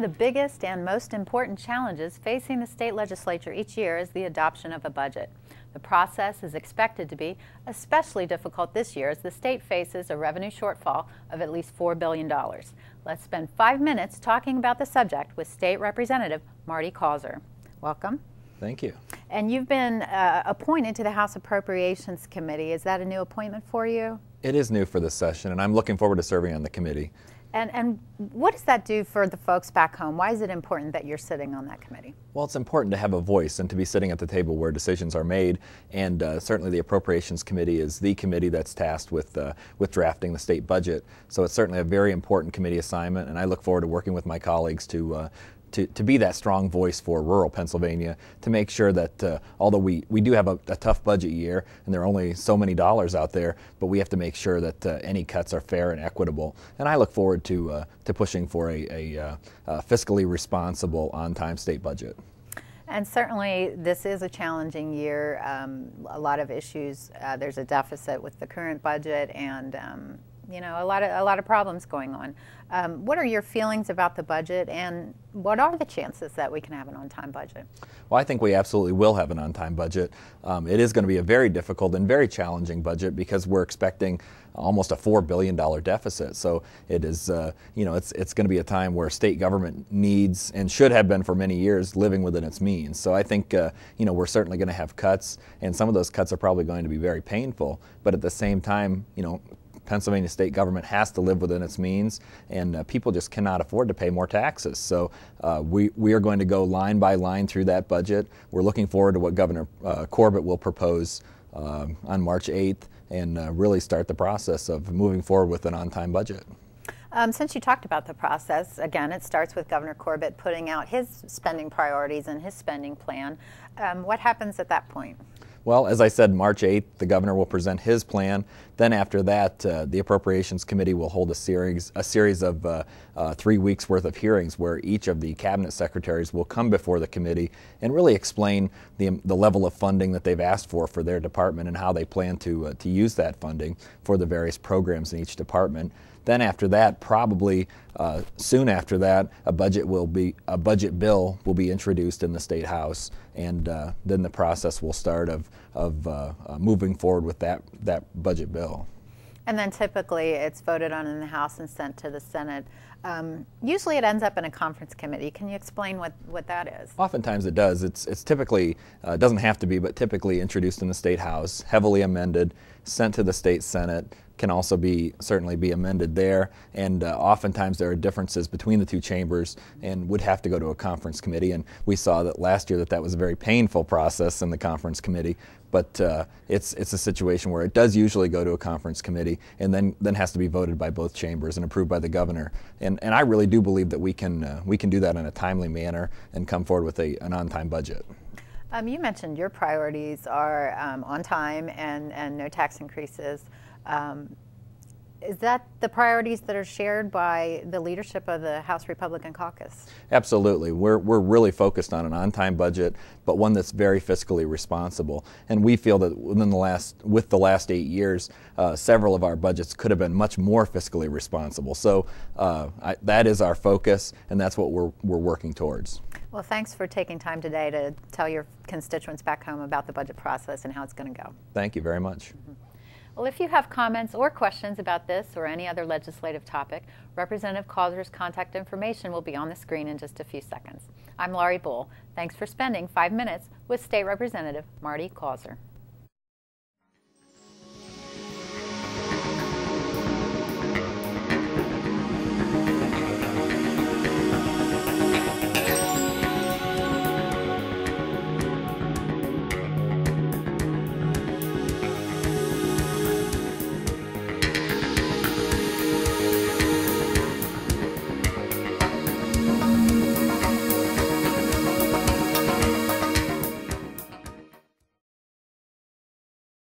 of the biggest and most important challenges facing the state legislature each year is the adoption of a budget. The process is expected to be especially difficult this year as the state faces a revenue shortfall of at least $4 billion. Let's spend 5 minutes talking about the subject with State Representative Marty Causer. Welcome. Thank you. And you've been appointed to the House Appropriations Committee. Is that a new appointment for you? It is new for this session, and I'm looking forward to serving on the committee. And what does that do for the folks back home? Why is it important that you're sitting on that committee? Well, it's important to have a voice and to be sitting at the table where decisions are made, and certainly the Appropriations Committee is the committee that's tasked with drafting the state budget. So it's certainly a very important committee assignment, and I look forward to working with my colleagues to be that strong voice for rural Pennsylvania, to make sure that although we do have a tough budget year and there are only so many dollars out there, but we have to make sure that any cuts are fair and equitable. And I look forward to pushing for a fiscally responsible, on-time state budget. And certainly this is a challenging year. A lot of issues. There's a deficit with the current budget, and you know, a lot of problems going on. What are your feelings about the budget, and what are the chances that we can have an on-time budget? Well, I think we absolutely will have an on-time budget. It is going to be a very difficult and very challenging budget because we're expecting almost a $4 billion deficit. So it is, you know, it's going to be a time where state government needs, and should have been for many years, living within its means. So I think, you know, we're certainly going to have cuts, and some of those cuts are probably going to be very painful. But at the same time, you know, Pennsylvania state government has to live within its means, and people just cannot afford to pay more taxes. So we are going to go line by line through that budget. We're looking forward to what Governor Corbett will propose on March 8th, and really start the process of moving forward with an on-time budget. Since you talked about the process, again, it starts with Governor Corbett putting out his spending priorities and his spending plan. What happens at that point? Well, as I said, March 8th, the governor will present his plan. Then after that, the Appropriations Committee will hold a series of 3 weeks worth of hearings where each of the cabinet secretaries will come before the committee and really explain the level of funding that they've asked for their department and how they plan to use that funding for the various programs in each department. Then after that, probably soon after that, a budget bill will be introduced in the State House, and then the process will start of moving forward with that budget bill. And then typically it's voted on in the House and sent to the Senate. Usually it ends up in a conference committee. Can you explain what that is? Oftentimes it does. It's typically, doesn't have to be, but typically introduced in the State House, heavily amended, sent to the State Senate, can also certainly be amended there, and oftentimes there are differences between the two chambers and would have to go to a conference committee, and we saw that last year that was a very painful process in the conference committee, but it's a situation where it does usually go to a conference committee and then has to be voted by both chambers and approved by the governor, and I really do believe that we can do that in a timely manner and come forward with an on-time budget. You mentioned your priorities are on time and no tax increases. Is that the priorities that are shared by the leadership of the House Republican Caucus? Absolutely. We're really focused on an on-time budget, but one that's very fiscally responsible. And we feel that with the last 8 years, several of our budgets could have been much more fiscally responsible. So that is our focus, and that's what we're working towards. Well, thanks for taking time today to tell your constituents back home about the budget process and how it's going to go. Thank you very much. Mm-hmm. Well, if you have comments or questions about this or any other legislative topic, Representative Causer's contact information will be on the screen in just a few seconds. I'm Laurie Bull. Thanks for spending 5 minutes with State Representative Marty Causer.